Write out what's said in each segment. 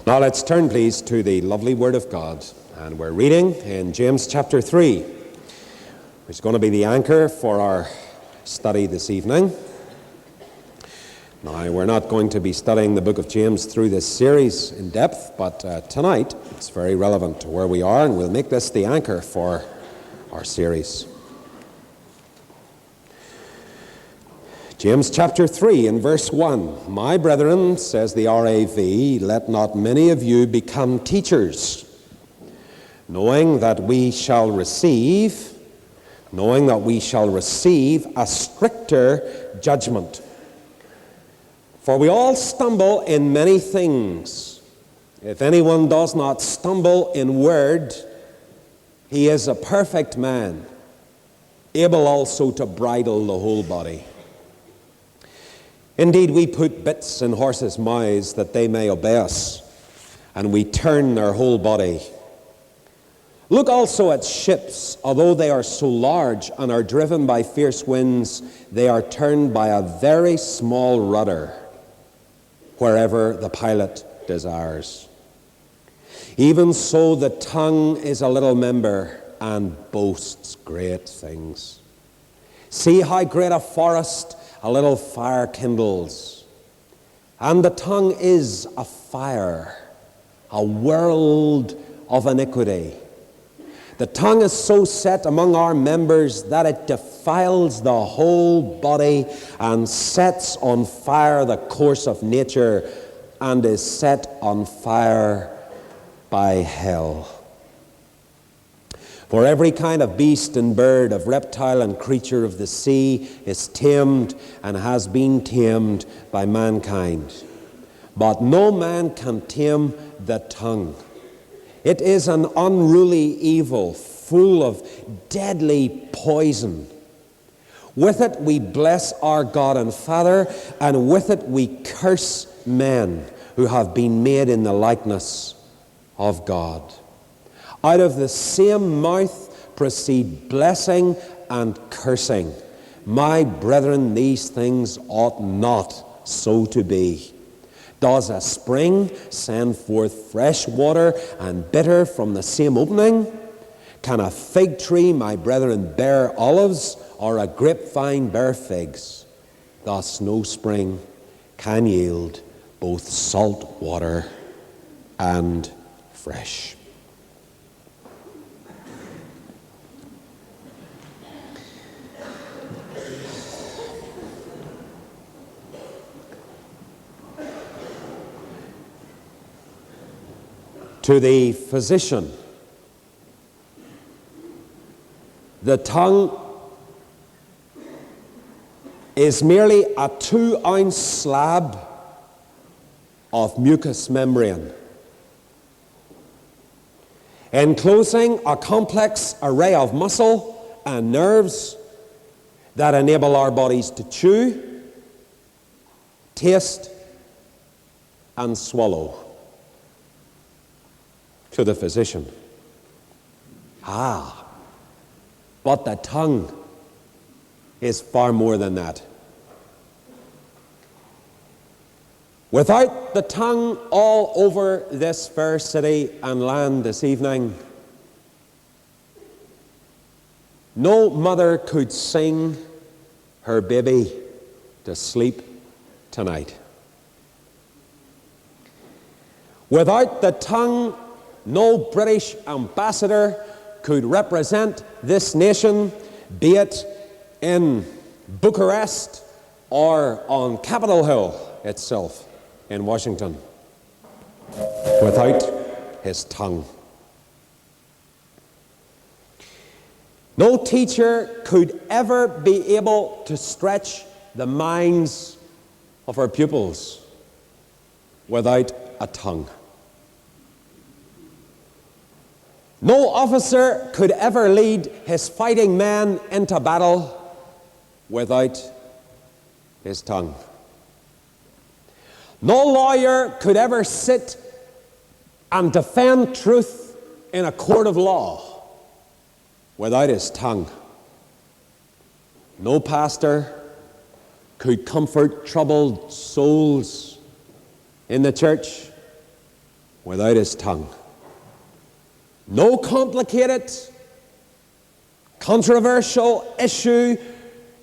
Now let's turn, please, to the lovely Word of God. And we're reading in James chapter 3, which is going to be the anchor for our study this evening. Now, we're not going to be studying the book of James through this series in depth, but tonight it's very relevant to where we are, and we'll make this the anchor for our series. James chapter 3 and verse 1. My brethren, says the RAV, let not many of you become teachers, knowing that we shall receive a stricter judgment. For we all stumble in many things. If anyone does not stumble in word, he is a perfect man, able also to bridle the whole body. Indeed, we put bits in horses' mouths that they may obey us, and we turn their whole body. Look also at ships. Although they are so large and are driven by fierce winds, they are turned by a very small rudder, wherever the pilot desires. Even so, the tongue is a little member and boasts great things. See how great a forest a little fire kindles. And the tongue is a fire, a world of iniquity. The tongue is so set among our members that it defiles the whole body and sets on fire the course of nature and is set on fire by hell. For every kind of beast and bird, of reptile and creature of the sea is tamed and has been tamed by mankind. But no man can tame the tongue. It is an unruly evil, full of deadly poison. With it we bless our God and Father, and with it we curse men who have been made in the likeness of God. Out of the same mouth proceed blessing and cursing. My brethren, these things ought not so to be. Does a spring send forth fresh water and bitter from the same opening? Can a fig tree, my brethren, bear olives, or a grapevine bear figs? Thus no spring can yield both salt water and fresh. To the physician, the tongue is merely a 2-ounce slab of mucous membrane, enclosing a complex array of muscle and nerves that enable our bodies to chew, taste, and swallow. To the physician. But the tongue is far more than that. Without the tongue all over this fair city and land this evening, no mother could sing her baby to sleep tonight. Without the tongue, no British ambassador could represent this nation, be it in Bucharest or on Capitol Hill itself in Washington, without his tongue. No teacher could ever be able to stretch the minds of her pupils without a tongue. No officer could ever lead his fighting men into battle without his tongue. No lawyer could ever sit and defend truth in a court of law without his tongue. No pastor could comfort troubled souls in the church without his tongue. No complicated, controversial issue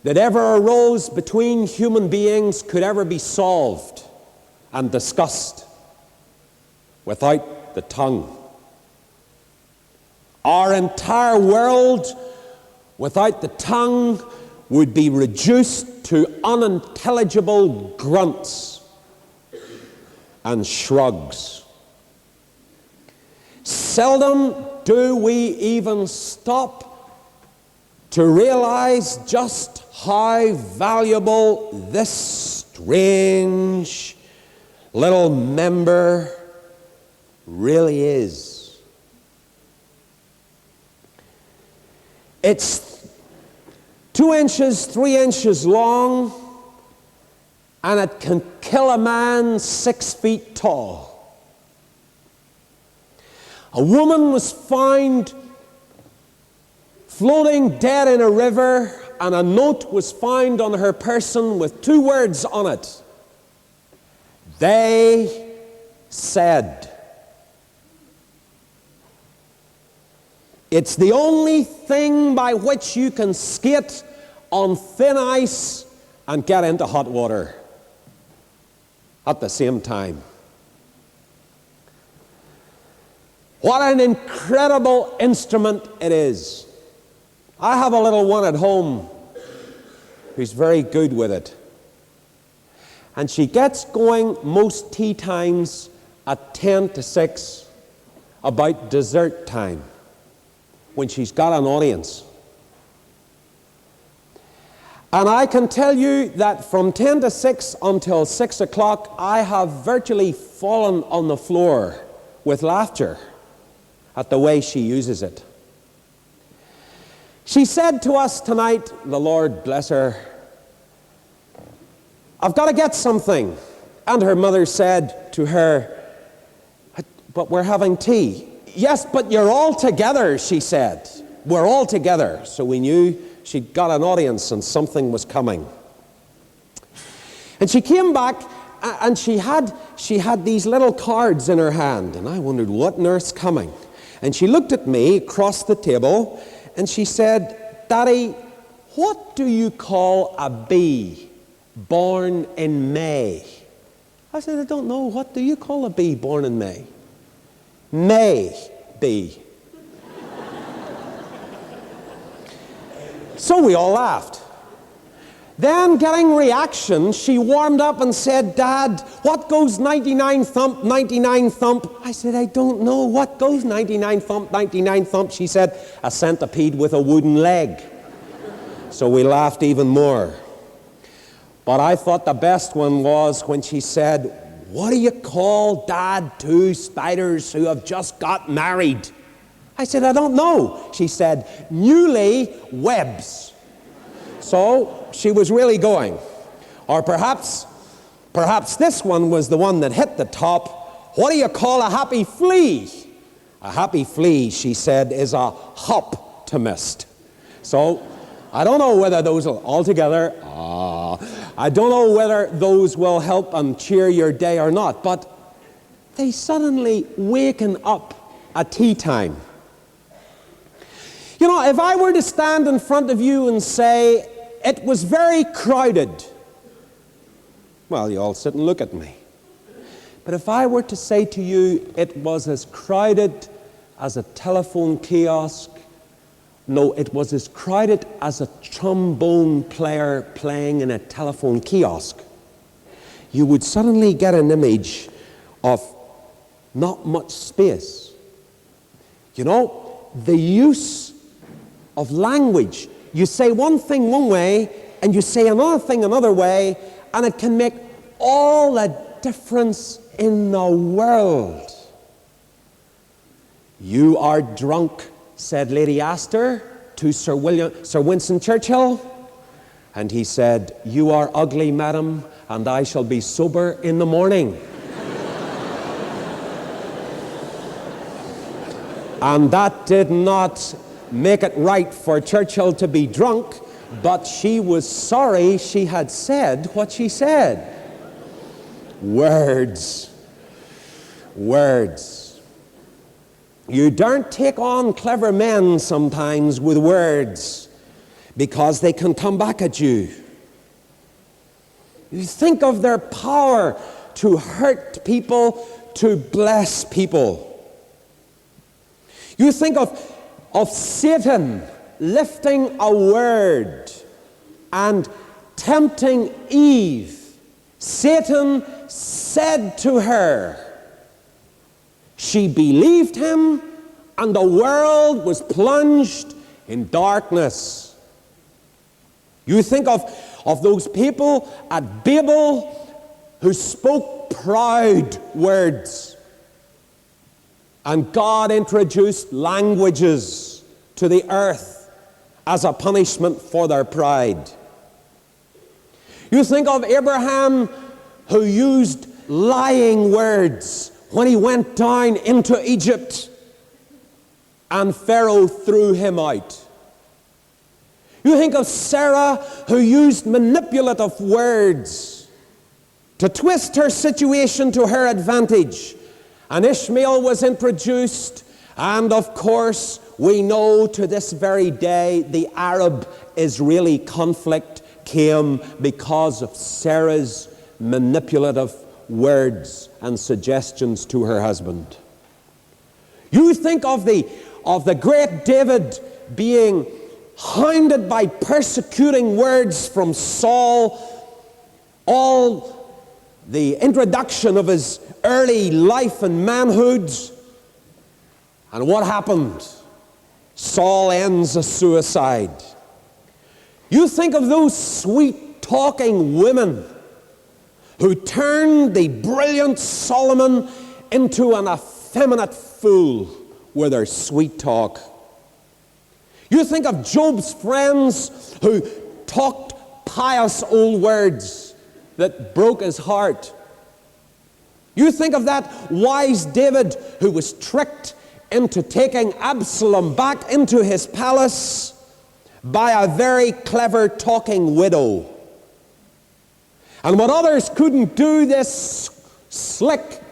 that ever arose between human beings could ever be solved and discussed without the tongue. Our entire world without the tongue would be reduced to unintelligible grunts and shrugs. Seldom do we even stop to realize just how valuable this strange little member really is. It's 2 inches, 3 inches long, and it can kill a man 6 feet tall. A woman was found floating dead in a river, and a note was found on her person with 2 words on it. They said. It's the only thing by which you can skate on thin ice and get into hot water at the same time. What an incredible instrument it is. I have a little one at home who's very good with it. And she gets going most tea times at 10 to 6, about dessert time, when she's got an audience. And I can tell you that from 10 to 6 until 6 o'clock, I have virtually fallen on the floor with laughter at the way she uses it. She said to us tonight, the Lord bless her, I've got to get something. And her mother said to her, but we're having tea. Yes, but you're all together, she said. We're all together. So we knew she'd got an audience and something was coming. And she came back and she had these little cards in her hand. And I wondered, what on earth's coming? And she looked at me across the table and she said, Daddy, what do you call a bee born in May? I said, I don't know. What do you call a bee born in May? May bee. So we all laughed. Then, getting reaction, she warmed up and said, Dad, what goes 99 thump, 99 thump? I said, I don't know. What goes 99 thump, 99 thump? She said, a centipede with a wooden leg. So we laughed even more. But I thought the best one was when she said, what do you call, Dad, 2 spiders who have just got married? I said, I don't know. She said, newly webs. So she was really going. Or perhaps this one was the one that hit the top. What do you call a happy flea? A happy flea, she said, is a optimist. So I don't know whether those will all together. I don't know whether those will help and cheer your day or not, but they suddenly waken up at tea time. You know, if I were to stand in front of you and say, it was very crowded, well, you all sit and look at me. But if I were to say to you, it was as crowded as a telephone kiosk, no, it was as crowded as a trombone player playing in a telephone kiosk, you would suddenly get an image of not much space. You know, the use of language. You say one thing one way, and you say another thing another way, and it can make all the difference in the world. You are drunk, said Lady Astor to Sir Winston Churchill. And he said, you are ugly, madam, and I shall be sober in the morning. And that did not make it right for Churchill to be drunk, but she was sorry she had said what she said. Words. words. You daren't take on clever men sometimes with words, because they can come back at you. You think of their power to hurt people, to bless people. You think of Satan lifting a word and tempting Eve. Satan said to her, she believed him, and the world was plunged in darkness. You think of those people at Babel who spoke proud words, and God introduced languages to the earth as a punishment for their pride. You think of Abraham, who used lying words when he went down into Egypt, and Pharaoh threw him out. You think of Sarah, who used manipulative words to twist her situation to her advantage, and Ishmael was introduced, and of course we know to this very day the Arab-Israeli conflict came because of Sarah's manipulative words and suggestions to her husband. You think of the great David being hounded by persecuting words from Saul, all the introduction of his early life and manhood. And what happened? Saul ends a suicide. You think of those sweet-talking women who turned the brilliant Solomon into an effeminate fool with their sweet talk. You think of Job's friends who talked pious old words that broke his heart. You think of that wise David who was tricked into taking Absalom back into his palace by a very clever talking widow. And when others couldn't do, this slick,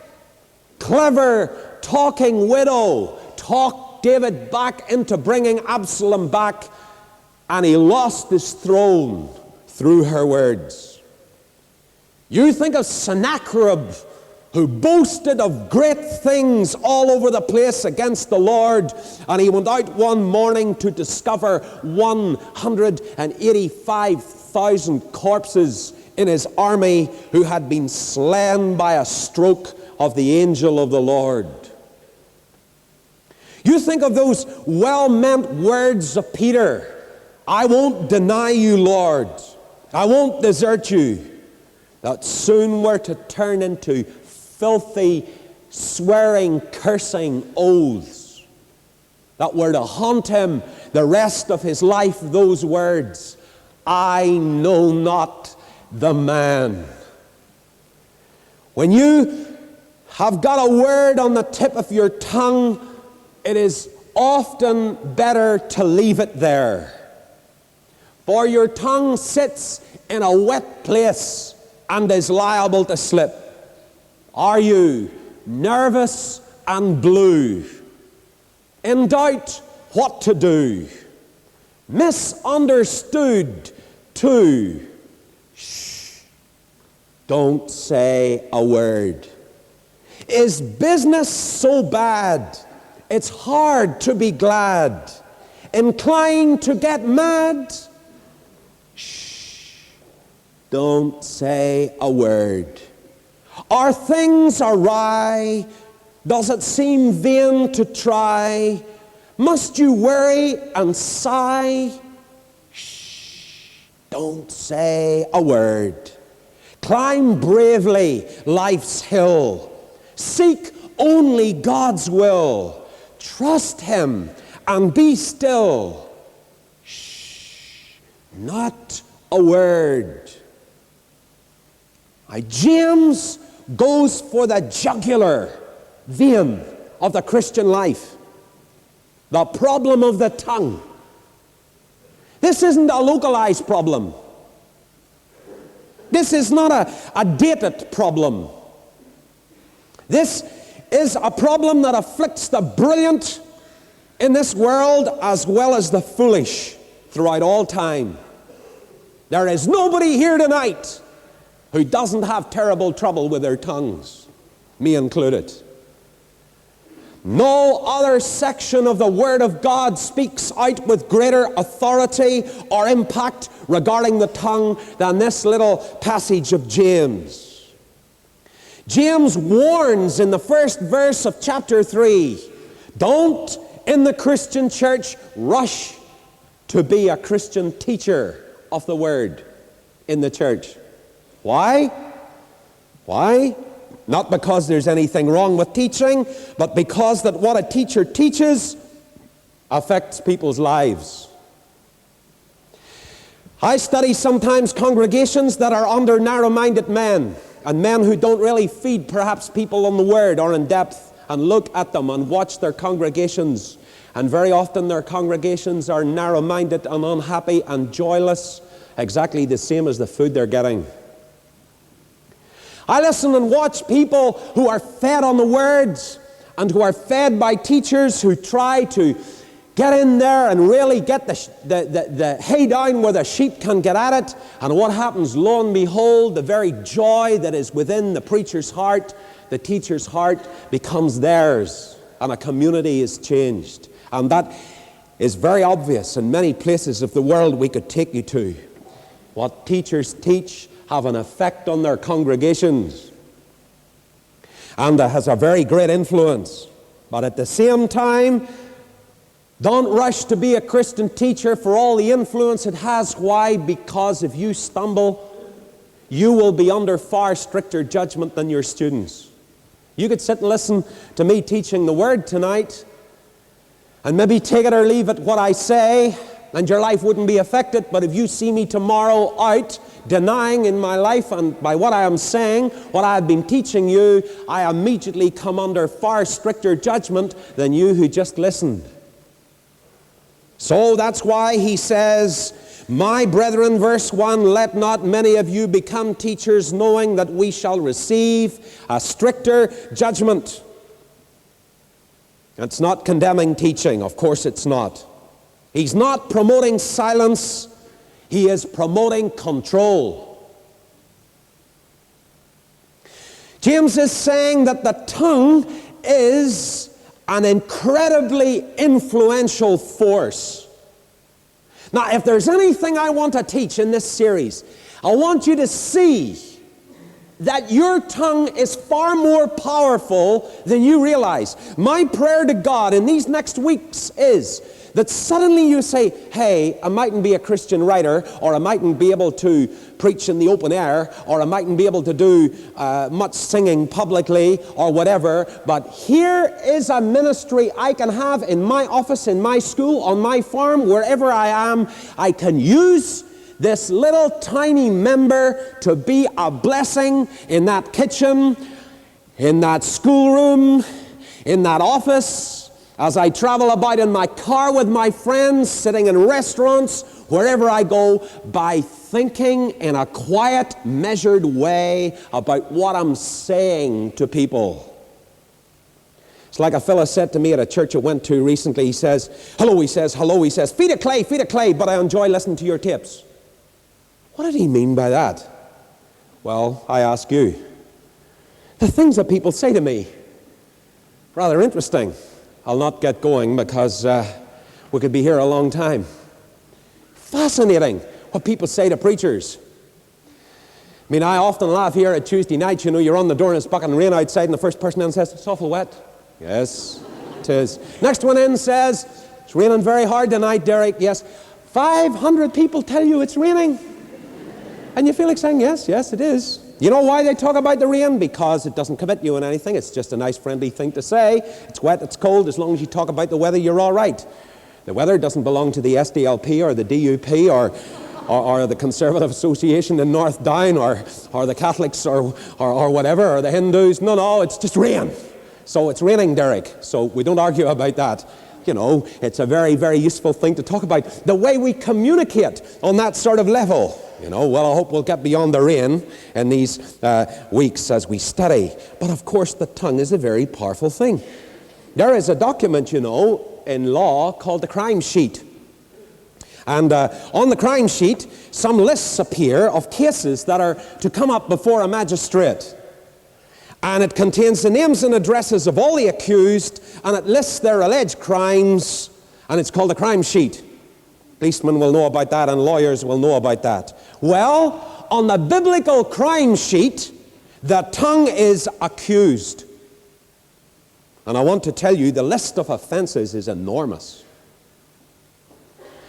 clever talking widow talked David back into bringing Absalom back, and he lost his throne through her words. You think of Sennacherib, who boasted of great things all over the place against the Lord, and he went out one morning to discover 185,000 corpses in his army who had been slain by a stroke of the angel of the Lord. You think of those well-meant words of Peter, I won't deny you, Lord. I won't desert you. That soon were to turn into filthy, swearing, cursing oaths that were to haunt him the rest of his life. Those words, I know not the man. When you have got a word on the tip of your tongue, it is often better to leave it there. For your tongue sits in a wet place and is liable to slip. Are you nervous and blue? In doubt what to do? Misunderstood too? Shh. Don't say a word. Is business so bad it's hard to be glad? Inclined to get mad? Shh. Don't say a word. Are things awry? Does it seem vain to try? Must you worry and sigh? Shh. Don't say a word. Climb bravely life's hill. Seek only God's will. Trust Him and be still. Shh. Not a word. Now, James goes for the jugular vein of the Christian life. The problem of the tongue. This isn't a localized problem. This is not a dated problem. This is a problem that afflicts the brilliant in this world as well as the foolish throughout all time. There is nobody here tonight who doesn't have terrible trouble with their tongues, me included. No other section of the Word of God speaks out with greater authority or impact regarding the tongue than this little passage of James. James warns in the first verse of chapter 3, don't in the Christian church rush to be a Christian teacher of the Word in the church. Why? Why? Not because there's anything wrong with teaching, but because that what a teacher teaches affects people's lives. I study sometimes congregations that are under narrow-minded men, and men who don't really feed perhaps people on the Word or in depth, and look at them and watch their congregations. And very often their congregations are narrow-minded and unhappy and joyless, exactly the same as the food they're getting. I listen and watch people who are fed on the words and who are fed by teachers who try to get in there and really get the hay down where the sheep can get at it. And what happens? Lo and behold, the very joy that is within the preacher's heart, the teacher's heart, becomes theirs, and a community is changed. And that is very obvious in many places of the world we could take you to. What teachers teach have an effect on their congregations, and that has a very great influence. But at the same time, don't rush to be a Christian teacher for all the influence it has. Why? Because if you stumble, you will be under far stricter judgment than your students. You could sit and listen to me teaching the Word tonight, and maybe take it or leave it what I say, and your life wouldn't be affected. But if you see me tomorrow out denying in my life and by what I am saying, what I have been teaching you, I immediately come under far stricter judgment than you who just listened. So that's why he says, my brethren, verse 1, let not many of you become teachers, knowing that we shall receive a stricter judgment. It's not condemning teaching, of course it's not. He's not promoting silence, he is promoting control. James is saying that the tongue is an incredibly influential force. Now, if there's anything I want to teach in this series, I want you to see that your tongue is far more powerful than you realize. My prayer to God in these next weeks is that suddenly you say, hey, I mightn't be a Christian writer, or I mightn't be able to preach in the open air, or I mightn't be able to do much singing publicly, or whatever, but here is a ministry I can have in my office, in my school, on my farm, wherever I am. I can use this little tiny member to be a blessing in that kitchen, in that schoolroom, in that office, as I travel about in my car with my friends, sitting in restaurants, wherever I go, by thinking in a quiet, measured way about what I'm saying to people. It's like a fella said to me at a church I went to recently. He says, hello, he says, feet of clay, but I enjoy listening to your tapes. What did he mean by that? Well, I ask you. The things that people say to me, rather interesting. I'll not get going because we could be here a long time. Fascinating what people say to preachers. I mean, I often laugh here at Tuesday nights. You know, you're on the door and it's bucking rain outside, and the first person in says, it's awful wet. Yes, it is. Next one in says, it's raining very hard tonight, Derek. Yes. 500 people tell you it's raining. And you feel like saying, yes, it is. You know why they talk about the rain? Because it doesn't commit you in anything. It's just a nice, friendly thing to say. It's wet, it's cold. As long as you talk about the weather, you're all right. The weather doesn't belong to the SDLP or the DUP or the Conservative Association in North Down or the Catholics or whatever, or the Hindus. No, it's just rain. So it's raining, Derek. So we don't argue about that. it's a very, very useful thing to talk about. The way we communicate on that sort of level. Well, I hope we'll get beyond the rain in these weeks as we study. But of course, the tongue is a very powerful thing. There is a document, in law called the crime sheet. And on the crime sheet, some lists appear of cases that are to come up before a magistrate. And it contains the names and addresses of all the accused, and it lists their alleged crimes, and it's called the crime sheet. Policemen will know about that, and lawyers will know about that. Well, on the biblical crime sheet, the tongue is accused. And I want to tell you, the list of offenses is enormous.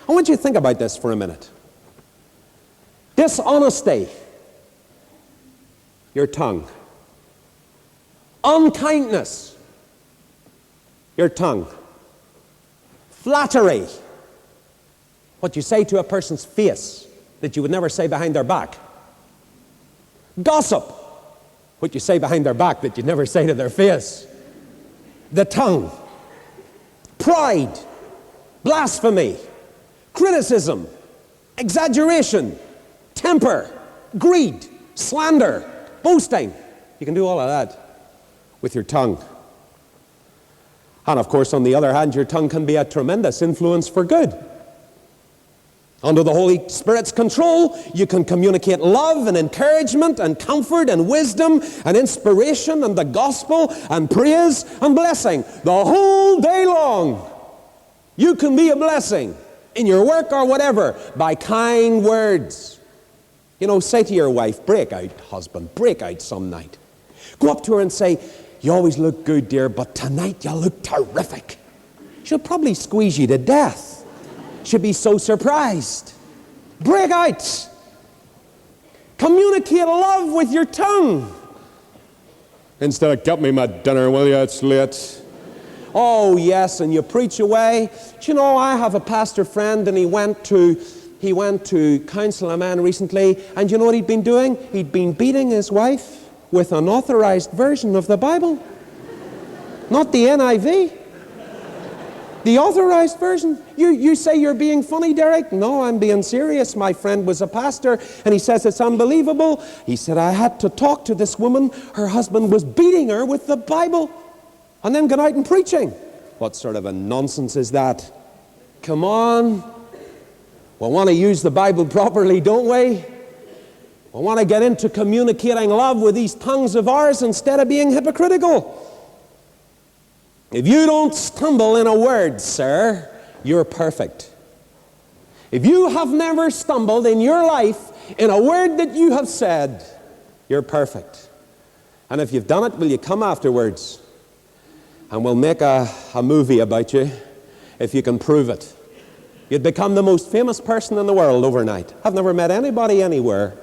I want you to think about this for a minute. Dishonesty, your tongue. Unkindness, your tongue. Flattery, what you say to a person's face that you would never say behind their back. Gossip, what you say behind their back that you'd never say to their face. The tongue. Pride, blasphemy, criticism, exaggeration, temper, greed, slander, boasting. You can do all of that with your tongue. And of course, on the other hand, your tongue can be a tremendous influence for good. Under the Holy Spirit's control, you can communicate love and encouragement and comfort and wisdom and inspiration and the gospel and praise and blessing. The whole day long, you can be a blessing in your work or whatever by kind words. Say to your wife, break out, husband, break out some night. Go up to her and say, you always look good, dear, but tonight you look terrific. She'll probably squeeze you to death. She'll be so surprised. Break out. Communicate love with your tongue. Instead of, get me my dinner, will you? It's late. Oh, yes, and you preach away. Do I have a pastor friend, and he went to counsel a man recently, and you know what he'd been doing? He'd been beating his wife with an authorized version of the Bible. Not the NIV. The authorized version. You say you're being funny, Derek? No, I'm being serious. My friend was a pastor, and he says it's unbelievable. He said, I had to talk to this woman. Her husband was beating her with the Bible and then got out and preaching. What sort of a nonsense is that? Come on. We want to use the Bible properly, don't we? We want to get into communicating love with these tongues of ours instead of being hypocritical. If you don't stumble in a word, sir, you're perfect. If you have never stumbled in your life in a word that you have said, you're perfect. And if you've done it, will you come afterwards? And we'll make a movie about you if you can prove it. You'd become the most famous person in the world overnight. I've never met anybody anywhere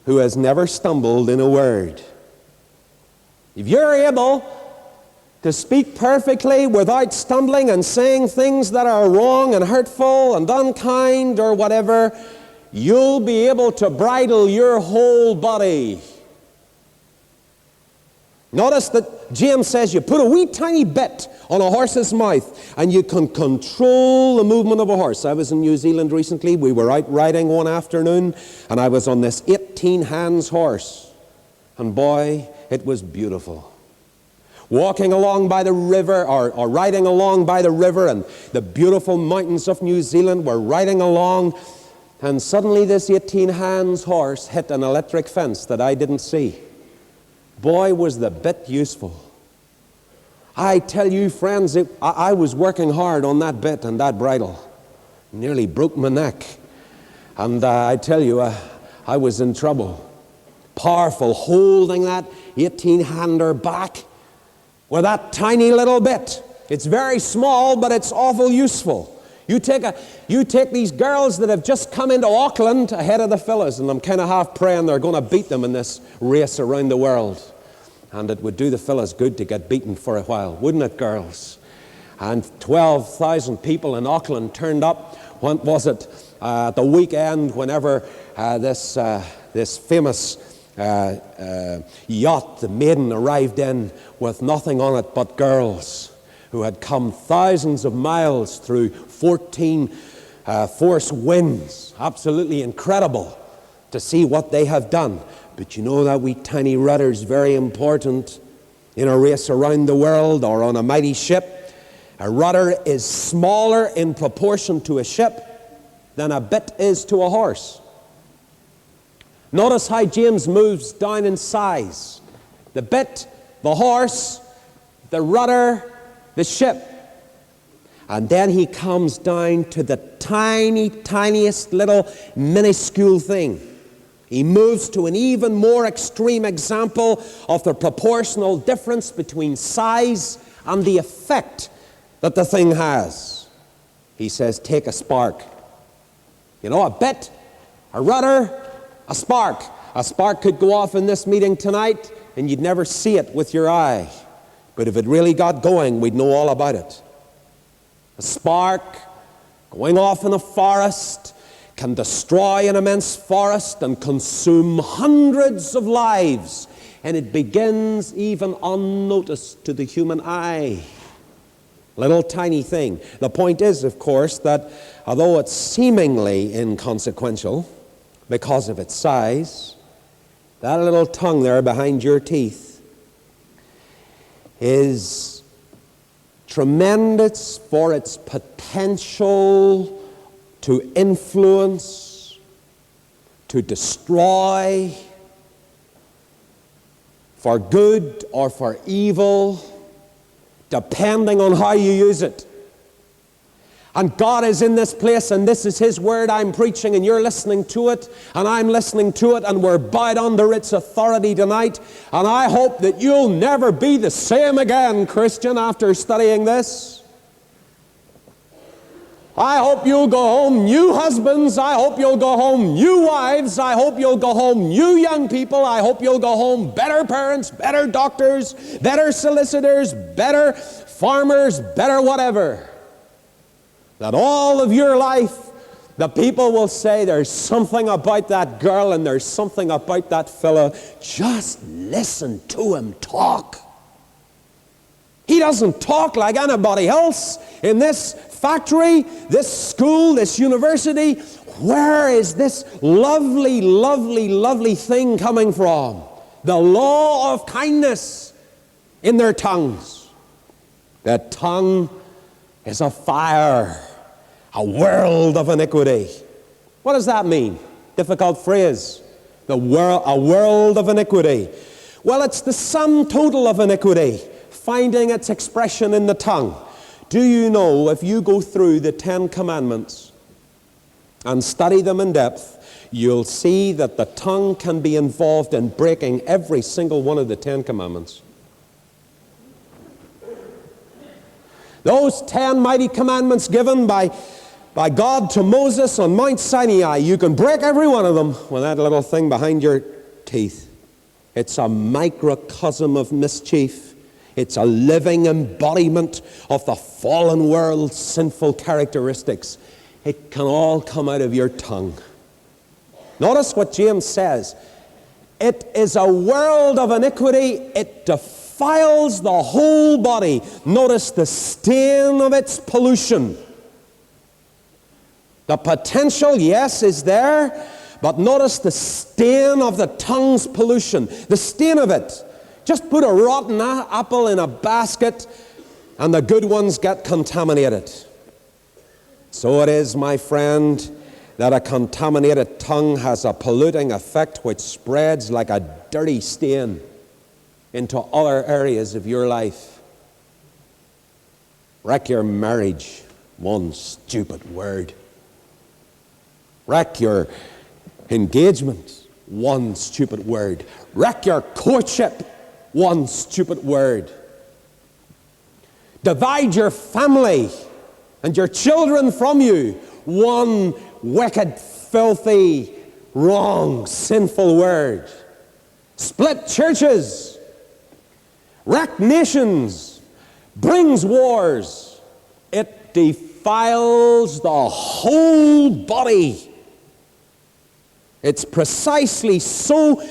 who has never stumbled in a word. If you're able to speak perfectly without stumbling and saying things that are wrong and hurtful and unkind or whatever, you'll be able to bridle your whole body. Notice that James says you put a wee tiny bit on a horse's mouth and you can control the movement of a horse. I was in New Zealand recently. We were out riding one afternoon and I was on this 18 hands horse. And boy, it was beautiful. Walking along by the river or riding along by the river and the beautiful mountains of New Zealand, we're riding along and suddenly this 18 hands horse hit an electric fence that I didn't see. Boy, was the bit useful. I tell you, friends, I was working hard on that bit and that bridle. Nearly broke my neck. And I tell you, I was in trouble. Powerful, holding that 18-hander back with that tiny little bit. It's very small, but it's awful useful. You take these girls that have just come into Auckland ahead of the fellas, and I'm kind of half praying they're going to beat them in this race around the world. And it would do the fellas good to get beaten for a while, wouldn't it, girls? And 12,000 people in Auckland turned up. When was it? At the weekend, whenever this famous yacht, the Maiden, arrived in with nothing on it but girls. who had come thousands of miles through 14 force winds. Absolutely incredible to see what they have done. But you know that wee tiny rudder is very important in a race around the world or on a mighty ship. A rudder is smaller in proportion to a ship than a bit is to a horse. Notice how James moves down in size. The bit, the horse, the rudder, the ship. And then he comes down to the tiniest little minuscule thing. He moves to an even more extreme example of the proportional difference between size and the effect that the thing has. He says, take a spark. You know, a bit, a rudder, a spark. A spark could go off in this meeting tonight and you'd never see it with your eye. But if it really got going, we'd know all about it. A spark going off in a forest can destroy an immense forest and consume hundreds of lives, and it begins even unnoticed to the human eye. Little tiny thing. The point is, of course, that although it's seemingly inconsequential because of its size, that little tongue there behind your teeth is tremendous for its potential to influence, to destroy, for good or for evil, depending on how you use it. And God is in this place, and this is His word I'm preaching, and you're listening to it, and I'm listening to it, and we're bowed under its authority tonight. And I hope that you'll never be the same again, Christian, after studying this. I hope you'll go home new husbands. I hope you'll go home new wives. I hope you'll go home new young people. I hope you'll go home better parents, better doctors, better solicitors, better farmers, better whatever. That all of your life, the people will say, there's something about that girl and there's something about that fellow. Just listen to him talk. He doesn't talk like anybody else in this factory, this school, this university. Where is this lovely, lovely, lovely thing coming from? The law of kindness in their tongues. The tongue is a fire, a world of iniquity. What does that mean? Difficult phrase. A world of iniquity. Well, it's the sum total of iniquity, finding its expression in the tongue. Do you know, if you go through the 10 Commandments and study them in depth, you'll see that the tongue can be involved in breaking every single one of the 10 Commandments. Those 10 mighty commandments given by God to Moses on Mount Sinai, you can break every one of them with that little thing behind your teeth. It's a microcosm of mischief. It's a living embodiment of the fallen world's sinful characteristics. It can all come out of your tongue. Notice what James says. It is a world of iniquity. It defiles the whole body. Notice the stain of its pollution. The potential, yes, is there, but notice the stain of the tongue's pollution. The stain of it. Just put a rotten apple in a basket and the good ones get contaminated. So it is, my friend, that a contaminated tongue has a polluting effect which spreads like a dirty stain into other areas of your life. Wreck your marriage, one stupid word. Wreck your engagement, one stupid word. Wreck your courtship, one stupid word. Divide your family and your children from you, one wicked, filthy, wrong, sinful word. Split churches, wreck nations, brings wars. It defiles the whole body. It's precisely so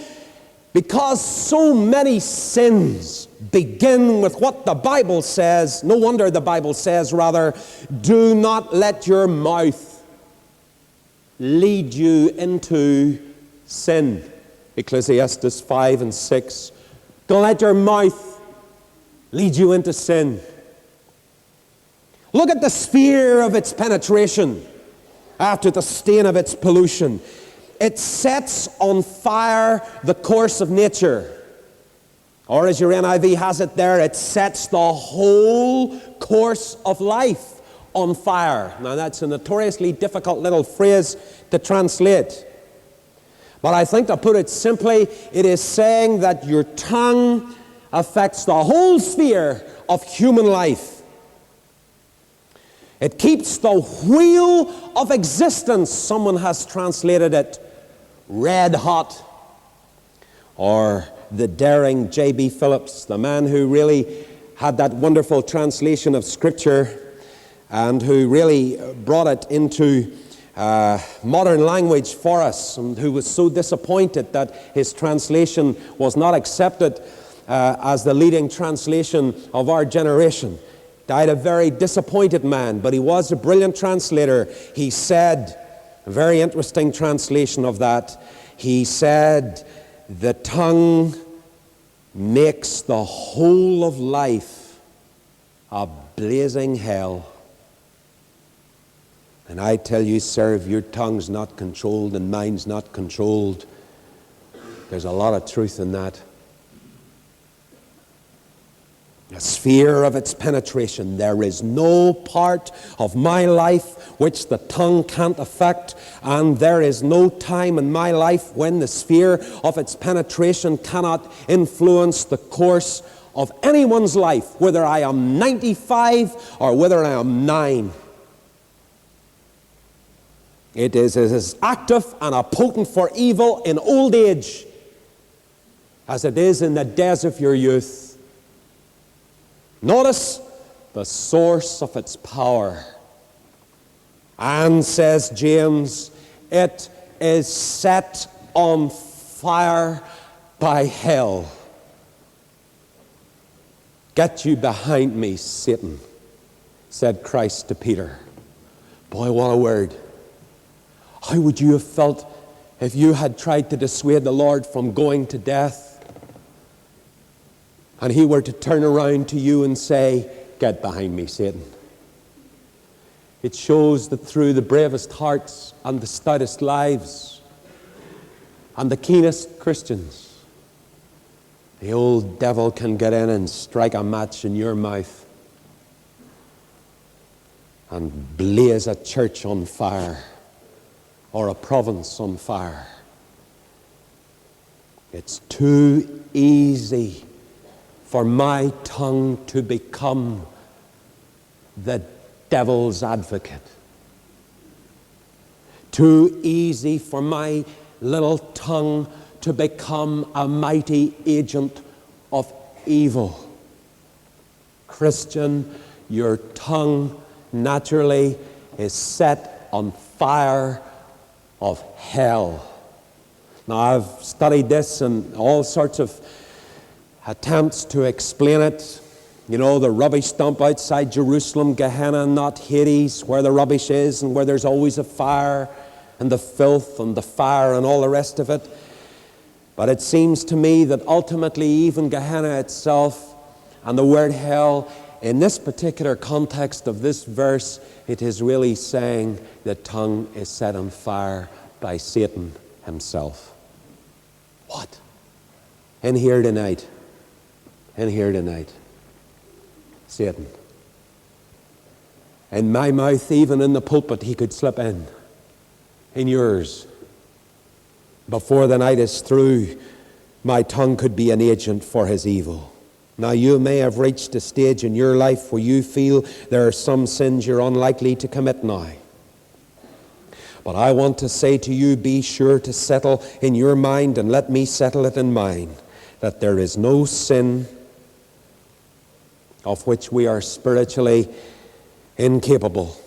because so many sins begin with what the Bible says. No wonder the Bible says, rather, do not let your mouth lead you into sin. Ecclesiastes 5 and 6. Don't let your mouth lead you into sin. Look at the sphere of its penetration after the stain of its pollution. It sets on fire the course of nature. Or as your NIV has it there, it sets the whole course of life on fire. Now that's a notoriously difficult little phrase to translate. But I think to put it simply, it is saying that your tongue affects the whole sphere of human life. It keeps the wheel of existence. Someone has translated it red hot. Or the daring J.B. Phillips, the man who really had that wonderful translation of Scripture and who really brought it into modern language for us, and who was so disappointed that his translation was not accepted as the leading translation of our generation. Died a very disappointed man, but he was a brilliant translator. He said, a very interesting translation of that, he said, the tongue makes the whole of life a blazing hell. And I tell you, sir, if your tongue's not controlled and mine's not controlled, there's a lot of truth in that. The sphere of its penetration. There is no part of my life which the tongue can't affect, and there is no time in my life when the sphere of its penetration cannot influence the course of anyone's life, whether I am 95 or whether I am 9. It is as active and as potent for evil in old age as it is in the days of your youth. Notice the source of its power. And, says James, it is set on fire by hell. Get you behind me, Satan, said Christ to Peter. Boy, what a word. How would you have felt if you had tried to dissuade the Lord from going to death, and he were to turn around to you and say, get behind me, Satan? It shows that through the bravest hearts and the stoutest lives and the keenest Christians, the old devil can get in and strike a match in your mouth and blaze a church on fire or a province on fire. It's too easy for my tongue to become the devil's advocate. Too easy for my little tongue to become a mighty agent of evil. Christian, your tongue naturally is set on fire of hell. Now, I've studied this and all sorts of attempts to explain it. You know, the rubbish dump outside Jerusalem, Gehenna, not Hades, where the rubbish is and where there's always a fire and the filth and the fire and all the rest of it. But it seems to me that ultimately even Gehenna itself and the word hell, in this particular context of this verse, it is really saying the tongue is set on fire by Satan himself. What? In here tonight. Satan. In my mouth, even in the pulpit, he could slip in. In yours. Before the night is through, my tongue could be an agent for his evil. Now, you may have reached a stage in your life where you feel there are some sins you're unlikely to commit now. But I want to say to you, be sure to settle in your mind, and let me settle it in mine, that there is no sin of which we are spiritually incapable.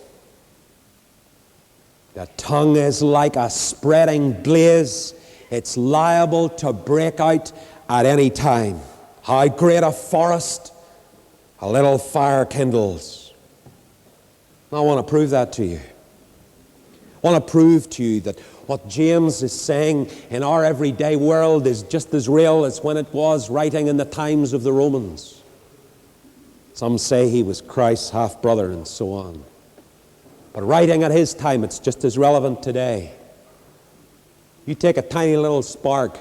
The tongue is like a spreading blaze. It's liable to break out at any time. How great a forest a little fire kindles. I want to prove that to you. I want to prove to you that what James is saying in our everyday world is just as real as when it was writing in the times of the Romans. Some say he was Christ's half-brother and so on. But writing at his time, it's just as relevant today. You take a tiny little spark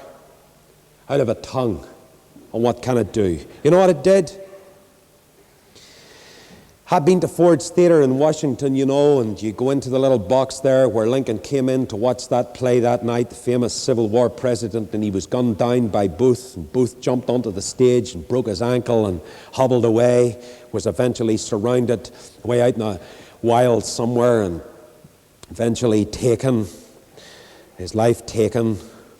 out of a tongue, and what can it do? You know what it did? I've been to Ford's Theatre in Washington, you know, and you go into the little box there where Lincoln came in to watch that play that night, the famous Civil War president, and he was gunned down by Booth, and Booth jumped onto the stage and broke his ankle and hobbled away, was eventually surrounded way out in a wild somewhere and eventually taken, his life taken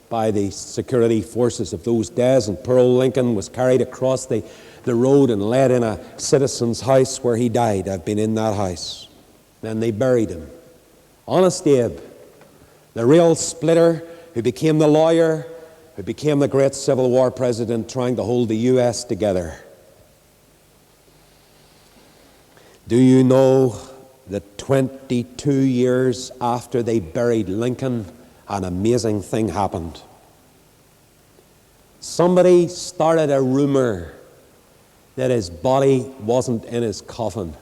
by the security forces of those days, and poor old Lincoln was carried across the road and led in a citizen's house where he died. I've been in that house. Then they buried him. Honest Abe, the real splitter who became the lawyer, who became the great Civil War president trying to hold the U.S. together. Do you know that 22 years after they buried Lincoln, an amazing thing happened? Somebody started a rumor that his body wasn't in his coffin.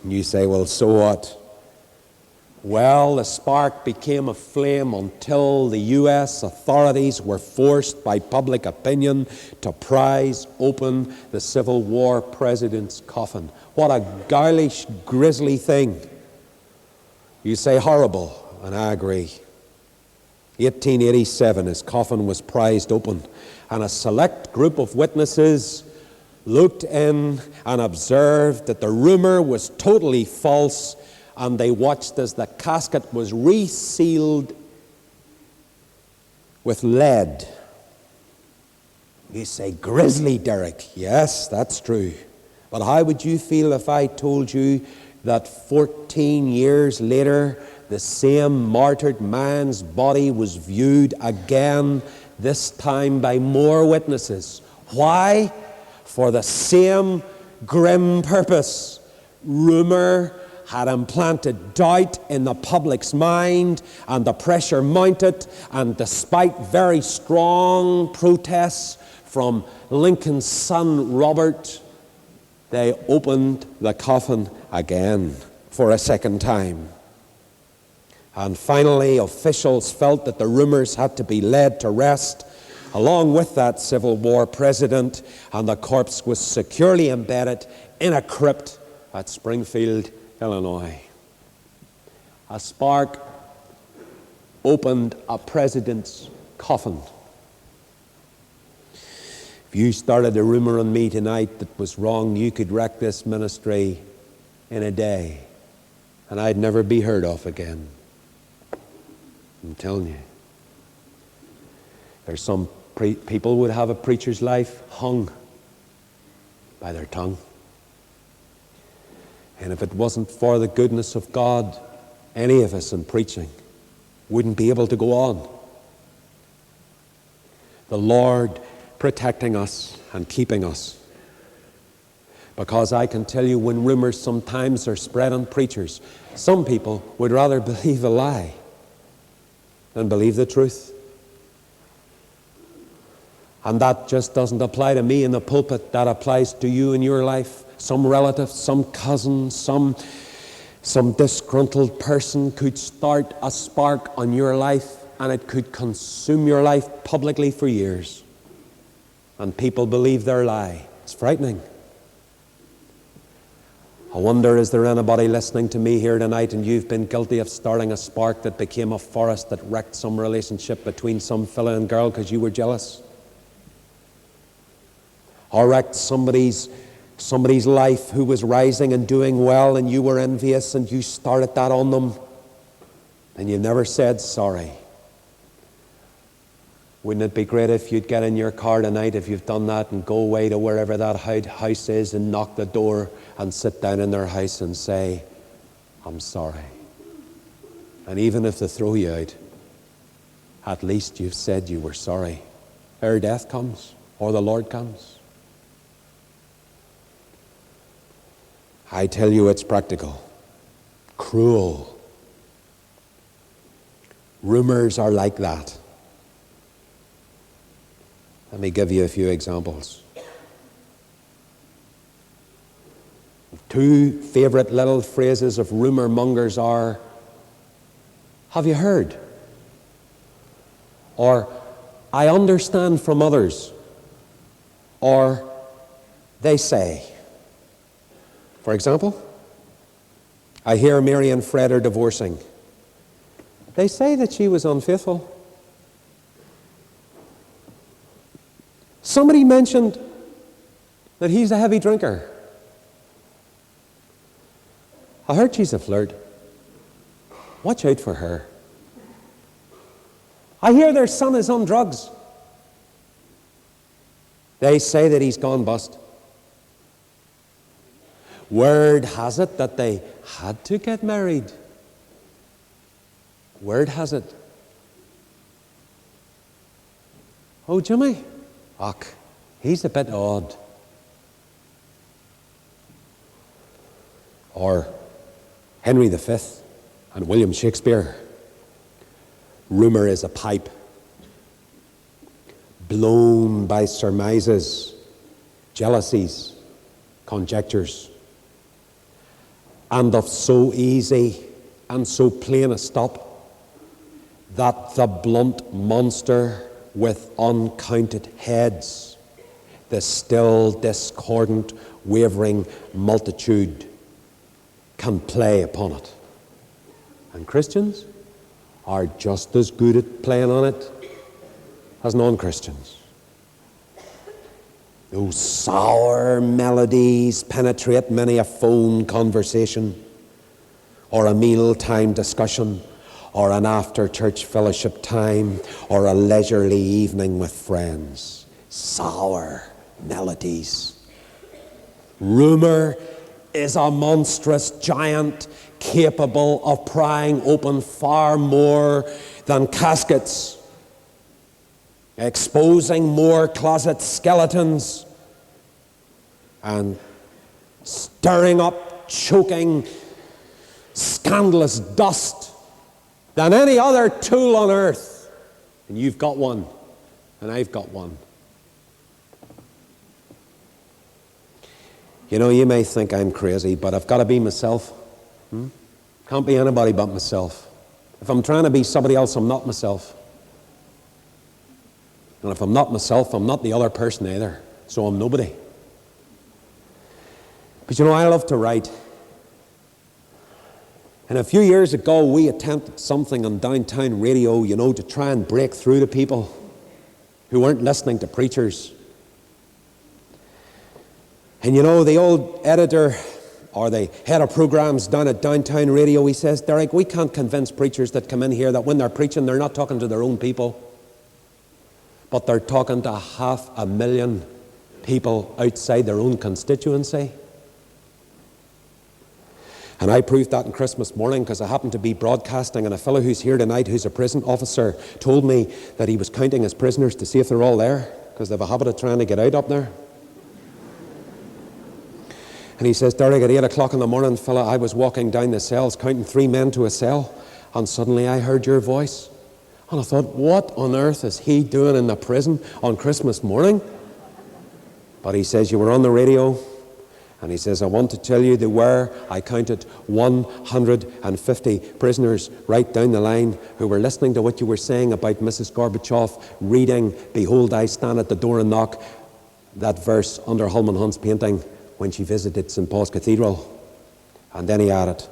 And you say, well, so what? Well, the spark became a flame until the U.S. authorities were forced by public opinion to prise open the Civil War president's coffin. What a girlish, grisly thing. You say horrible, and I agree. 1887, his coffin was prized open, and a select group of witnesses looked in and observed that the rumor was totally false, and they watched as the casket was resealed with lead. You say, grisly, Derek. Yes, that's true. But how would you feel if I told you that 14 years later, the same martyred man's body was viewed again, this time by more witnesses? Why? For the same grim purpose. Rumor had implanted doubt in the public's mind, and the pressure mounted, and despite very strong protests from Lincoln's son Robert, they opened the coffin again for a second time. And finally, officials felt that the rumors had to be laid to rest, along with that Civil War president, and the corpse was securely embedded in a crypt at Springfield, Illinois. A spark opened a president's coffin. If you started a rumor on me tonight that was wrong, you could wreck this ministry in a day, and I'd never be heard of again. I'm telling you. There's some people would have a preacher's life hung by their tongue. And if it wasn't for the goodness of God, any of us in preaching wouldn't be able to go on. The Lord protecting us and keeping us. Because I can tell you, when rumors sometimes are spread on preachers, some people would rather believe a lie than believe the truth. And that just doesn't apply to me in the pulpit. That applies to you in your life. Some relative, some cousin, some disgruntled person could start a spark on your life, and it could consume your life publicly for years. And people believe their lie. It's frightening. I wonder, is there anybody listening to me here tonight and you've been guilty of starting a spark that became a forest that wrecked some relationship between some fella and girl because you were jealous? Or wrecked somebody's life who was rising and doing well, and you were envious and you started that on them and you never said sorry. Wouldn't it be great if you'd get in your car tonight, if you've done that, and go away to wherever that house is and knock the door and sit down in their house and say, I'm sorry. And even if they throw you out, at least you've said you were sorry. Ere death comes. or the Lord comes? I tell you, it's practical, cruel. Rumors are like that. Let me give you a few examples. Two favorite little phrases of rumor mongers are, have you heard? Or, I understand from others. Or, they say. For example, I hear Mary and Fred are divorcing. They say that she was unfaithful. Somebody mentioned that he's a heavy drinker. I heard she's a flirt. Watch out for her. I hear their son is on drugs. They say that he's gone bust. Word has it that they had to get married. Word has it. Oh, Jimmy? Och, he's a bit odd. Or Henry V and William Shakespeare. Rumor is a pipe blown by surmises, jealousies, conjectures, and of so easy and so plain a stop that the blunt monster with uncounted heads, the still discordant, wavering multitude, can play upon it. And Christians are just as good at playing on it as non-Christians. Those sour melodies penetrate many a phone conversation, or a mealtime discussion, or an after-church fellowship time, or a leisurely evening with friends. Sour melodies. Rumor is a monstrous giant capable of prying open far more than caskets, exposing more closet skeletons, and stirring up choking, scandalous dust than any other tool on earth. And you've got one, and I've got one. You know, you may think I'm crazy, but I've got to be myself. Can't be anybody but myself. If I'm trying to be somebody else, I'm not myself. And if I'm not myself, I'm not the other person either. So I'm nobody. But you know, I love to write. And a few years ago, we attempted something on downtown radio, you know, to try and break through to people who weren't listening to preachers. And you know, the old editor or the head of programs down at downtown radio, he says, Derek, we can't convince preachers that come in here that when they're preaching, they're not talking to their own people, but they're talking to 500,000 people outside their own constituency. And I proved that on Christmas morning because I happened to be broadcasting, and a fellow who's here tonight who's a prison officer told me that he was counting his prisoners to see if they're all there, because they have a habit of trying to get out up there. And he says, Derek, at 8 o'clock in the morning, fella, I was walking down the cells, counting 3 men to a cell, and suddenly I heard your voice. And I thought, what on earth is he doing in the prison on Christmas morning? But he says, you were on the radio. And he says, I want to tell you there were, I counted 150 prisoners right down the line who were listening to what you were saying about Mrs. Gorbachev, reading, Behold, I stand at the door and knock, that verse under Holman Hunt's painting when she visited St. Paul's Cathedral. And then he added,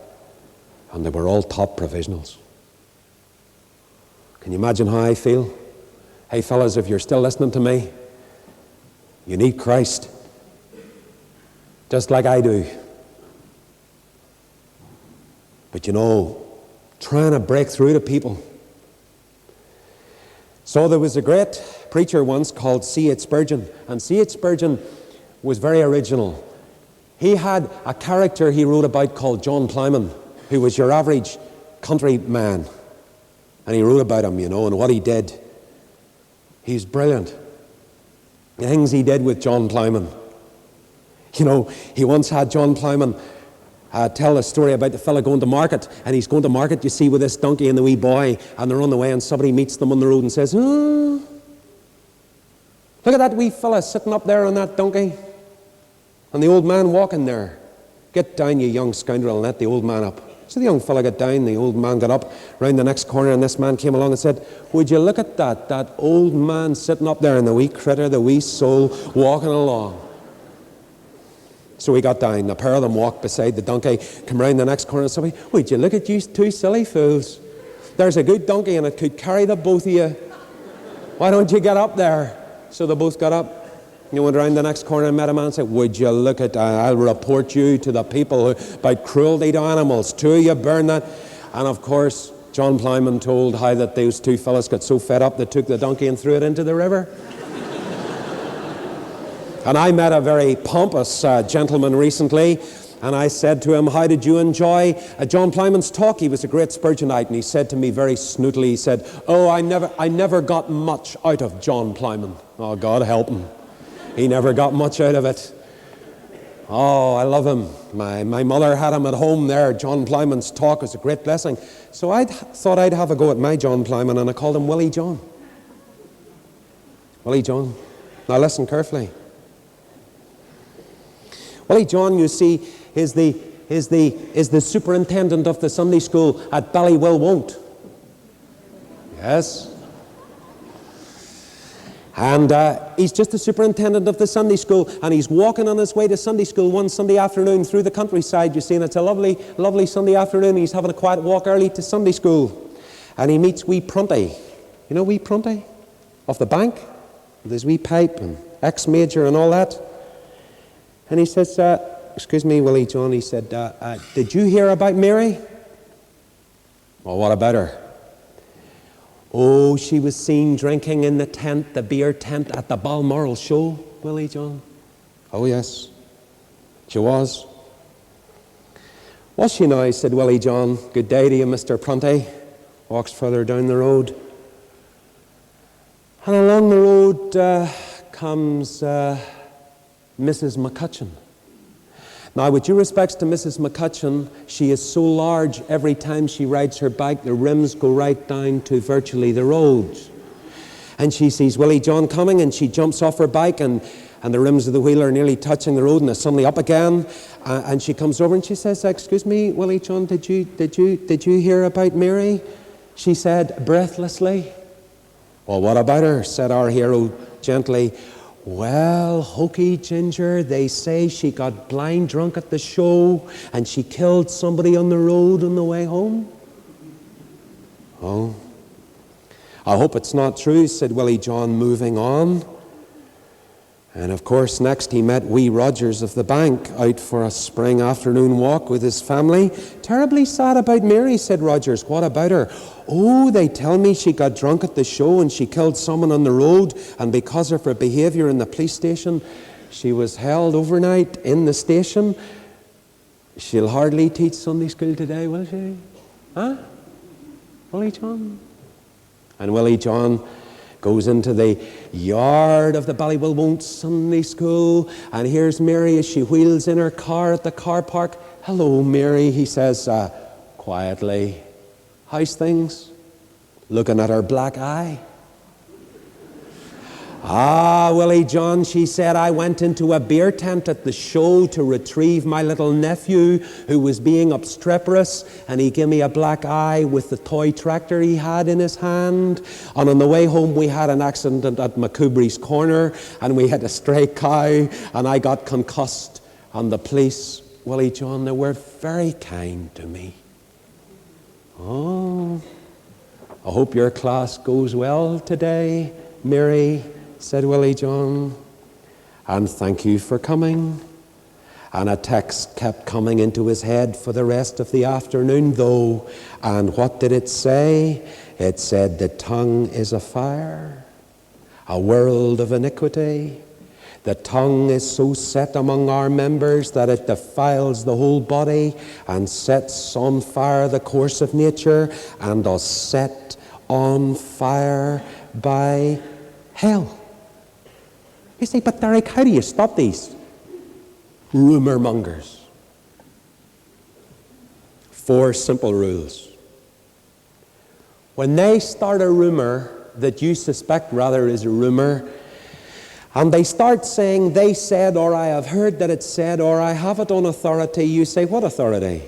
and they were all top provisionals. Can you imagine how I feel? Hey fellas, if you're still listening to me, you need Christ. Just like I do. But you know, trying to break through to people. So there was a great preacher once called C.H. Spurgeon, and C.H. Spurgeon was very original. He had a character he wrote about called John Plyman, who was your average country man. And he wrote about him, you know, and what he did. He's brilliant. The things he did with John Ploughman. You know, he once had John Ploughman tell a story about the fella going to market, and he's going to market, you see, with this donkey and the wee boy, and they're on the way, and somebody meets them on the road and says, "Oh, look at that wee fella sitting up there on that donkey, and the old man walking there. Get down, you young scoundrel, and let the old man up." So the young fella got down, the old man got up round the next corner, and this man came along and said, "Would you look at that old man sitting up there, and the wee critter, the wee soul, walking along." So he got down. The pair of them walked beside the donkey, come round the next corner, and said, "Would you look at you two silly fools? There's a good donkey, and it could carry the both of you. Why don't you get up there?" So they both got up. You went around the next corner and met a man and said, "Would you look at I'll report you to the people about cruelty to animals. Two of you burn that." And of course, John Ploughman told how that those two fellas got so fed up they took the donkey and threw it into the river. And I met a very pompous gentleman recently, and I said to him, "How did you enjoy John Ploughman's talk?" He was a great Spurgeonite, and he said to me very snootily, he said, "Oh, I never got much out of John Ploughman." Oh, God help him. He never got much out of it. Oh, I love him. My mother had him at home there. John Ploughman's talk was a great blessing. So I thought I'd have a go at my John Ploughman, and I called him Willie John. Willie John. Now listen carefully. Willie John, you see, is the superintendent of the Sunday school at Ballywilwon't. Yes. And he's just the superintendent of the Sunday school, and he's walking on his way to Sunday school one Sunday afternoon through the countryside, you see, and it's a lovely, lovely Sunday afternoon. He's having a quiet walk early to Sunday school, and he meets wee Prunty. You know wee Prunty? Off the bank, with his wee pipe and X major and all that. And he says, "Excuse me, Willie John," he said, "did you hear about Mary?" "Well, what about her?" "Oh, she was seen drinking in the tent, the beer tent at the Balmoral show, Willie John." "Oh, yes, she was." "Was she now?" said Willie John. "Good day to you, Mr. Prunty." Walks further down the road. And along the road comes Mrs. McCutcheon. Now, with due respects to Mrs. McCutcheon, she is so large every time she rides her bike, the rims go right down to virtually the road. And she sees Willie John coming, and she jumps off her bike, and the rims of the wheel are nearly touching the road, and they're suddenly up again. And she comes over and she says, "Excuse me, Willie John, did you hear about Mary?" She said breathlessly. "Well, what about her?" said our hero gently. "Well, hokey ginger, they say she got blind drunk at the show and she killed somebody on the road on the way home." "Oh, I hope it's not true," said Willie John, moving on. And of course, next he met wee Rogers of the bank, out for a spring afternoon walk with his family. "Terribly sad about Mary," said Rogers. "What about her?" "Oh, they tell me she got drunk at the show and she killed someone on the road, and because of her behaviour in the police station, she was held overnight in the station. She'll hardly teach Sunday school today, will she? Huh? Willie John?" And Willie John goes into the yard of the Ballywilwon't Sunday School, and here's Mary as she wheels in her car at the car park. "Hello, Mary," he says quietly. "How's things?" Looking at her black eye. "Ah, Willie John," she said, "I went into a beer tent at the show to retrieve my little nephew who was being obstreperous, and he gave me a black eye with the toy tractor he had in his hand. And on the way home we had an accident at McCoubrey's Corner, and we had a stray cow, and I got concussed. And the police, Willie John, they were very kind to me." "Oh, I hope your class goes well today, Mary," said Willie John. "And thank you for coming." And a text kept coming into his head for the rest of the afternoon, though. And what did it say? It said, "The tongue is a fire, a world of iniquity. The tongue is so set among our members that it defiles the whole body and sets on fire the course of nature, and does set on fire by hell." You say, but Derek, how do you stop these rumour mongers? 4 simple rules. When they start a rumour that you suspect rather is a rumour, and they start saying, they said, or I have heard that it's said, or I have it on authority, you say, what authority?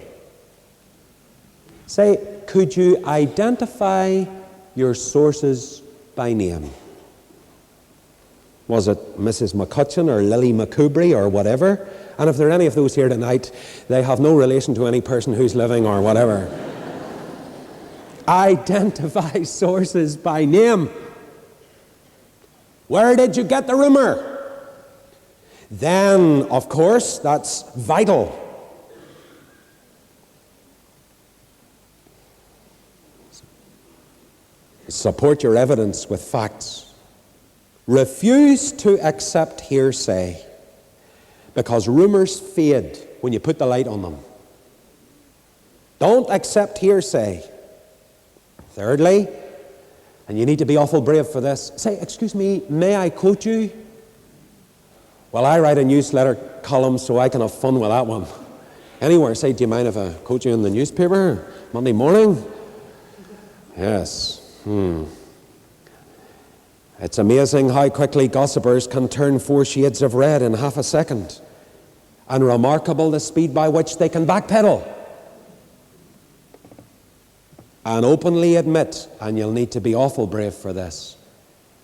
Say, could you identify your sources by name? Was it Mrs. McCutcheon or Lily McCoubrey or whatever? And if there are any of those here tonight, they have no relation to any person who's living or whatever. Identify sources by name. Where did you get the rumor? Then, of course, that's vital. Support your evidence with facts. Refuse to accept hearsay, because rumors fade when you put the light on them. Don't accept hearsay. Thirdly, and you need to be awful brave for this, say, excuse me, may I quote you? Well, I write a newsletter column, so I can have fun with that one. Anywhere, say, do you mind if I quote you in the newspaper Monday morning? Yes. It's amazing how quickly gossipers can turn 4 shades of red in half a second, and remarkable the speed by which they can backpedal and openly admit, and you'll need to be awful brave for this,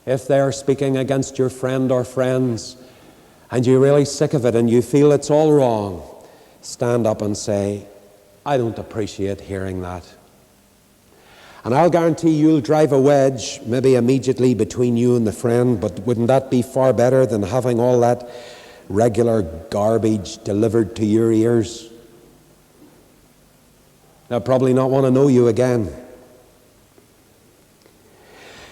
if they are speaking against your friend or friends and you're really sick of it and you feel it's all wrong, stand up and say, I don't appreciate hearing that. And I'll guarantee you'll drive a wedge maybe immediately between you and the friend, but wouldn't that be far better than having all that regular garbage delivered to your ears? They'll probably not want to know you again.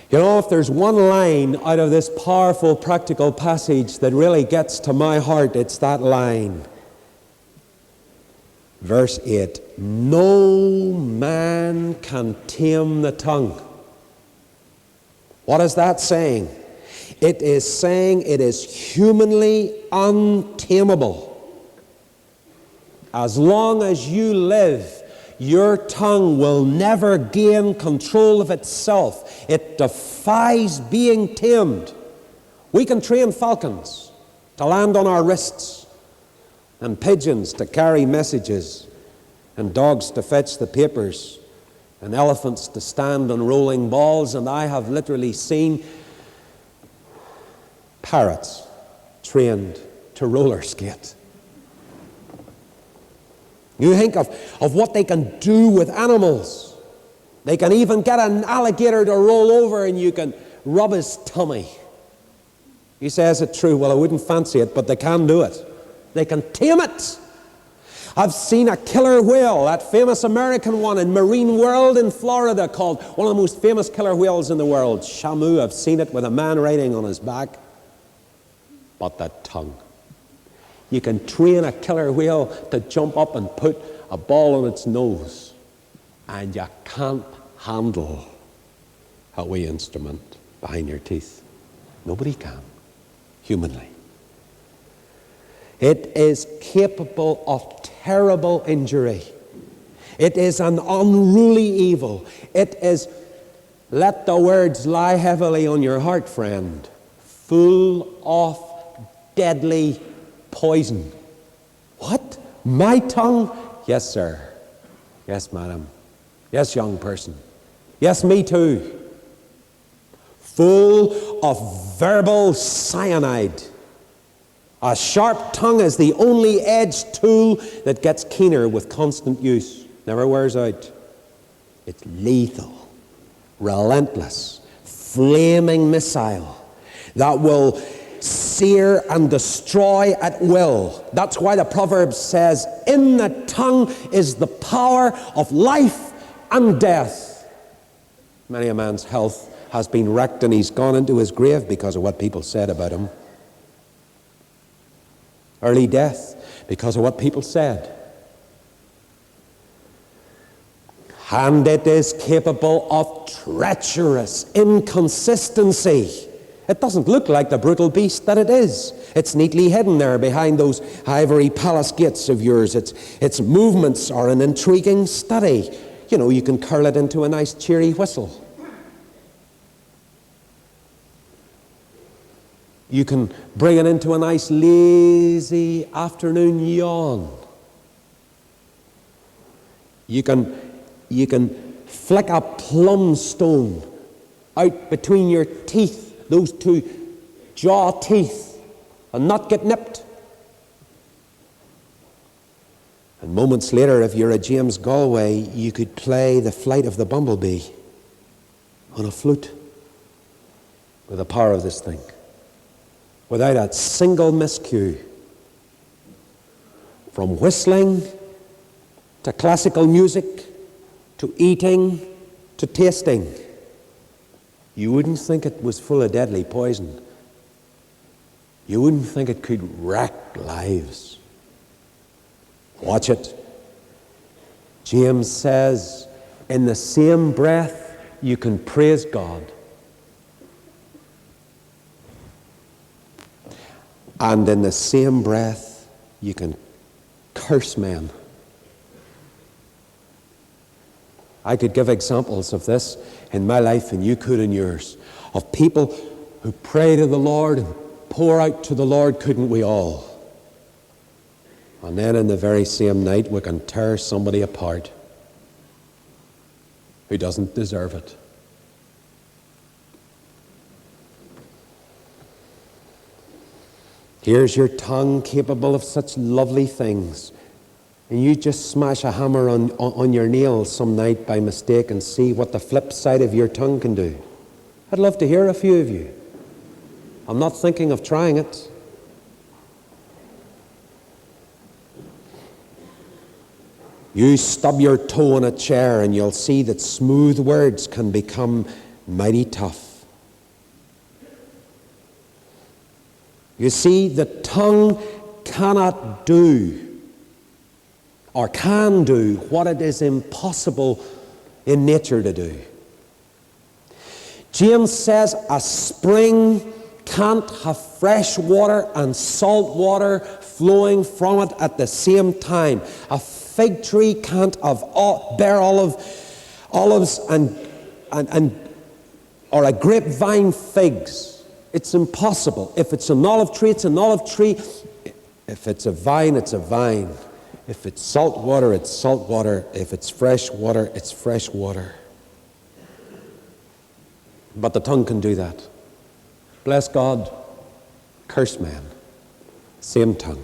You know, if there's one line out of this powerful practical passage that really gets to my heart, it's that line. Verse 8, no man can tame the tongue. What is that saying? It is saying it is humanly untamable. As long as you live, your tongue will never gain control of itself. It defies being tamed. We can train falcons to land on our wrists, and pigeons to carry messages, and dogs to fetch the papers, and elephants to stand on rolling balls, and I have literally seen parrots trained to roller skate. You think of what they can do with animals. They can even get an alligator to roll over and you can rub his tummy. You say, is it true? Well, I wouldn't fancy it, but they can do it. They can tame it. I've seen a killer whale, that famous American one in Marine World in Florida, called one of the most famous killer whales in the world, Shamu. I've seen it with a man riding on his back. But the tongue. You can train a killer whale to jump up and put a ball on its nose, and you can't handle a wee instrument behind your teeth. Nobody can, humanly. It is capable of terrible injury. It is an unruly evil. It is, let the words lie heavily on your heart, friend, full of deadly poison. What? My tongue? Yes, sir. Yes, madam. Yes, young person. Yes, me too. Full of verbal cyanide. A sharp tongue is the only edged tool that gets keener with constant use. Never wears out. It's lethal, relentless, flaming missile that will sear and destroy at will. That's why the Proverbs says, in the tongue is the power of life and death. Many a man's health has been wrecked and he's gone into his grave because of what people said about him. Early death because of what people said. And it is capable of treacherous inconsistency. It doesn't look like the brutal beast that it is. It's neatly hidden there behind those ivory palace gates of yours. Its movements are an intriguing study. You know, you can curl it into a nice cheery whistle. You can bring it into a nice lazy afternoon yawn. You can flick a plum stone out between your teeth, those two jaw teeth, and not get nipped. And moments later, if you're a James Galway, you could play the flight of the bumblebee on a flute with the power of this thing, without a single miscue. From whistling to classical music to eating to tasting. You wouldn't think it was full of deadly poison. You wouldn't think it could wreck lives. Watch it. James says, in the same breath, you can praise God. And in the same breath, you can curse men. I could give examples of this in my life, and you could in yours, of people who pray to the Lord and pour out to the Lord, couldn't we all? And then in the very same night, we can tear somebody apart who doesn't deserve it. Here's your tongue capable of such lovely things, and you just smash a hammer on your nail some night by mistake and see what the flip side of your tongue can do. I'd love to hear a few of you. I'm not thinking of trying it. You stub your toe on a chair and you'll see that smooth words can become mighty tough. You see, the tongue cannot do or can do what it is impossible in nature to do. James says a spring can't have fresh water and salt water flowing from it at the same time. A fig tree can't have bear olives and or a grapevine figs. It's impossible. If it's an olive tree, it's an olive tree. If it's a vine, it's a vine. If it's salt water, it's salt water. If it's fresh water, it's fresh water. But the tongue can do that. Bless God, curse man. Same tongue.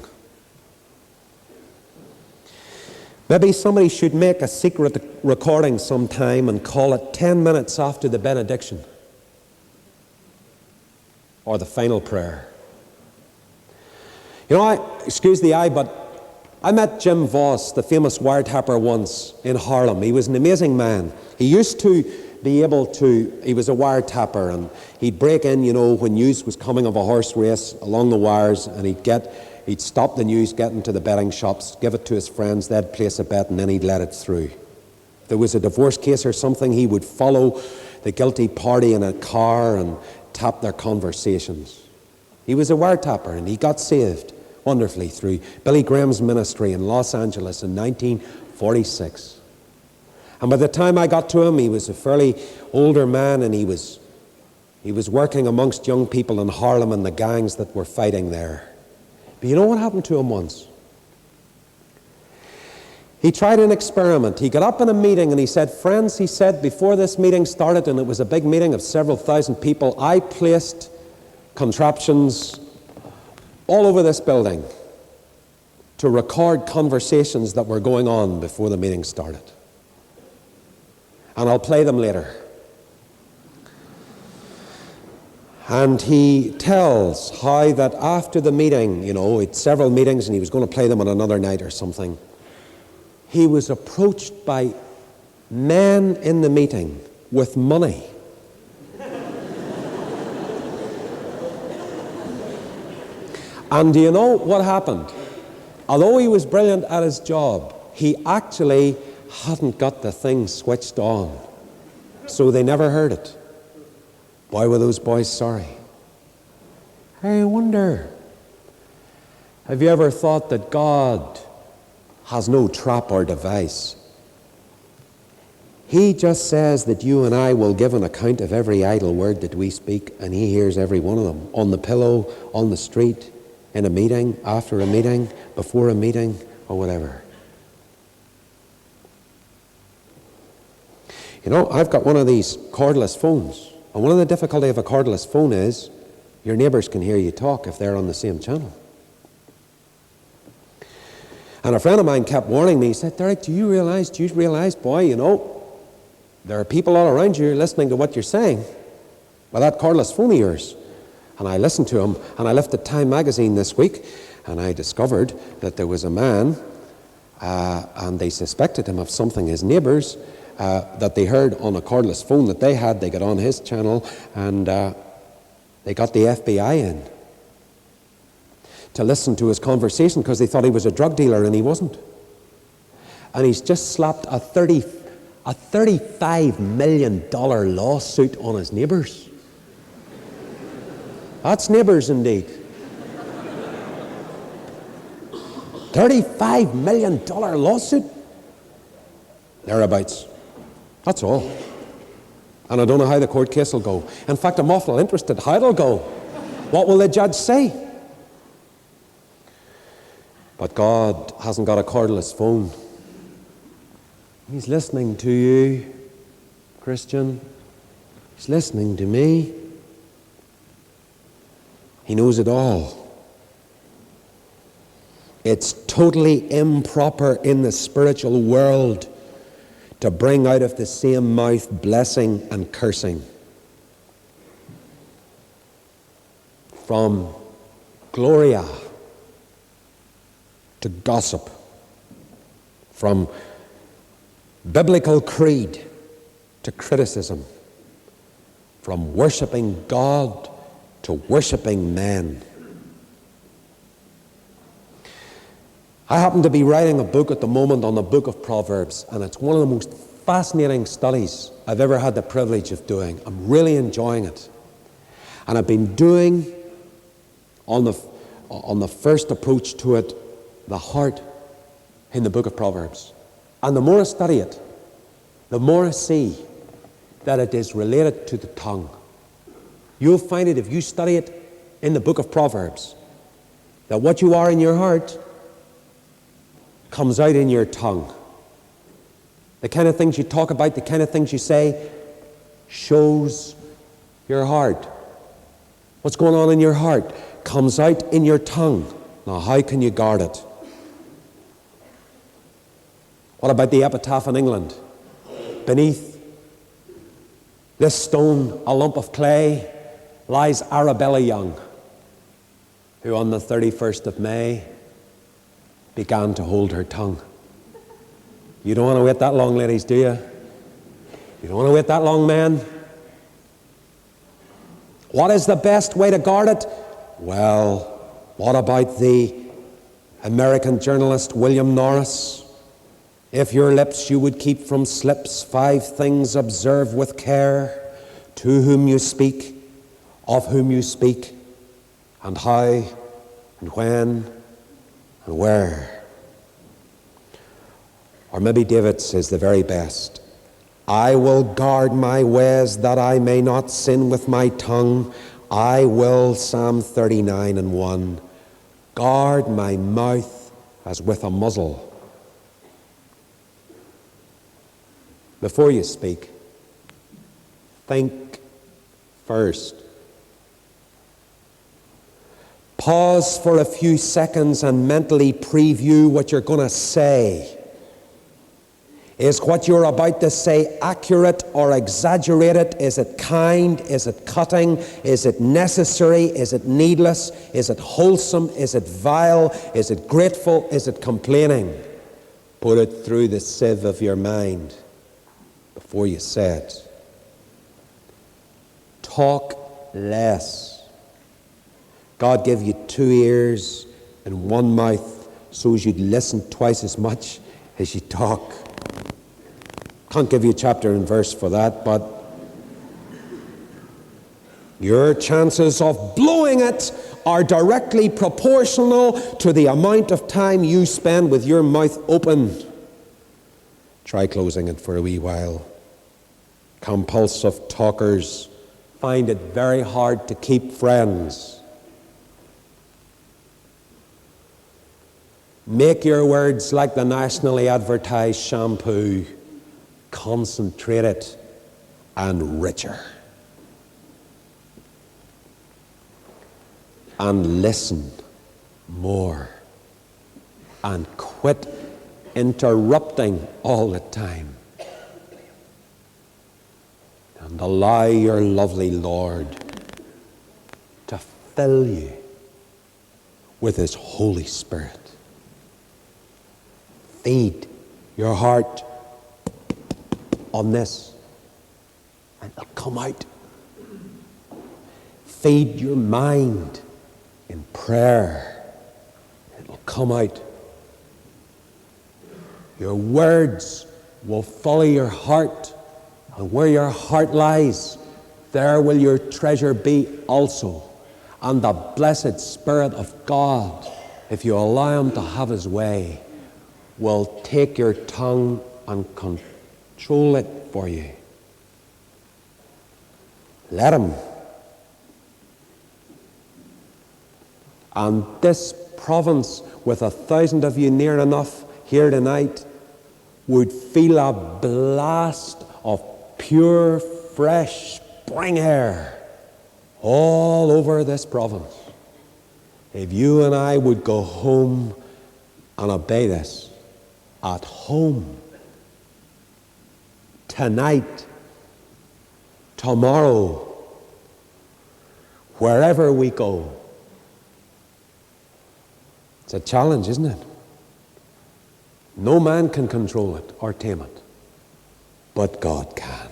Maybe somebody should make a secret recording sometime and call it 10 minutes after the benediction or the final prayer. You know, excuse the eye, but I met Jim Voss, the famous wiretapper, once in Harlem. He was an amazing man. He used to be able to, he was a wiretapper, and he'd break in, you know, when news was coming of a horse race along the wires, and he'd stop the news, get into the betting shops, give it to his friends, they'd place a bet, and then he'd let it through. If there was a divorce case or something, he would follow the guilty party in a car and tap their conversations. He was a wiretapper, and he got saved wonderfully through Billy Graham's ministry in Los Angeles in 1946. And by the time I got to him, he was a fairly older man, and he was working amongst young people in Harlem and the gangs that were fighting there. But you know what happened to him once? He tried an experiment. He got up in a meeting and he said, friends, he said, before this meeting started, and it was a big meeting of several thousand people, I placed contraptions all over this building to record conversations that were going on before the meeting started. And I'll play them later. And he tells how that after the meeting, you know, it's several meetings and he was going to play them on another night or something, he was approached by men in the meeting with money. And do you know what happened? Although he was brilliant at his job, he actually hadn't got the thing switched on. So they never heard it. Boy, were those boys sorry. I wonder, have you ever thought that God has no trap or device? He just says that you and I will give an account of every idle word that we speak, and he hears every one of them, on the pillow, on the street, in a meeting, after a meeting, before a meeting, or whatever. You know, I've got one of these cordless phones, and one of the difficulties of a cordless phone is your neighbours can hear you talk if they're on the same channel. And a friend of mine kept warning me. He said, Derek, do you realize, boy, you know, there are people all around you listening to what you're saying with that cordless phone of yours. And I listened to him, and I lifted Time magazine this week, and I discovered that there was a man, and they suspected him of something. His neighbours, that they heard on a cordless phone that they had, they got on his channel, and they got the FBI in to listen to his conversation because they thought he was a drug dealer, and he wasn't. And he's just slapped a $35 million lawsuit on his neighbours. That's neighbours indeed. $35 million lawsuit? Thereabouts. That's all. And I don't know how the court case will go. In fact, I'm awful interested how it'll go. What will the judge say? But God hasn't got a cordless phone. He's listening to you, Christian. He's listening to me. He knows it all. It's totally improper in the spiritual world to bring out of the same mouth blessing and cursing. From Gloria to gossip. From biblical creed to criticism. From worshipping God to worshipping men. I happen to be writing a book at the moment on the book of Proverbs, and it's one of the most fascinating studies I've ever had the privilege of doing. I'm really enjoying it. And I've been doing, on the first approach to it, the heart in the book of Proverbs. And the more I study it, the more I see that it is related to the tongue. You'll find it if you study it in the book of Proverbs, that what you are in your heart comes out in your tongue. The kind of things you talk about, the kind of things you say, shows your heart. What's going on in your heart comes out in your tongue. Now, how can you guard it? What about the epitaph in England? Beneath this stone, a lump of clay, lies Arabella Young, who on the 31st of May began to hold her tongue. You don't want to wait that long, ladies, do you? You don't want to wait that long, men? What is the best way to guard it? Well, what about the American journalist William Norris? If your lips you would keep from slips, 5 things observe with care: to whom you speak, of whom you speak, and how, and when, and where. Or maybe David's is the very best. I will guard my ways that I may not sin with my tongue. I will, Psalm 39:1, guard my mouth as with a muzzle. Before you speak, think first. Pause for a few seconds and mentally preview what you're going to say. Is what you're about to say accurate or exaggerated? Is it kind? Is it cutting? Is it necessary? Is it needless? Is it wholesome? Is it vile? Is it grateful? Is it complaining? Put it through the sieve of your mind before you say it. Talk less. God gave you 2 ears and 1 mouth so as you'd listen twice as much as you talk. Can't give you chapter and verse for that, but Your chances of blowing it are directly proportional to the amount of time you spend with your mouth open. Try closing it for a wee while. Compulsive talkers find it very hard to keep friends. Make your words like the nationally advertised shampoo. Concentrated and richer. And listen more. And quit interrupting all the time. And allow your lovely Lord to fill you with His Holy Spirit. Feed your heart on this, and it'll come out. Feed your mind in prayer. It'll come out. Your words will follow your heart, and where your heart lies, there will your treasure be also. And the blessed Spirit of God, if you allow Him to have His way, will take your tongue and control it for you. Let Him. And this province, with 1,000 of you near enough here tonight, would feel a blast of pure, fresh spring air all over this province. If you and I would go home and obey this at home, tonight, tomorrow, wherever we go. It's a challenge, isn't it? No man can control it or tame it, but God can.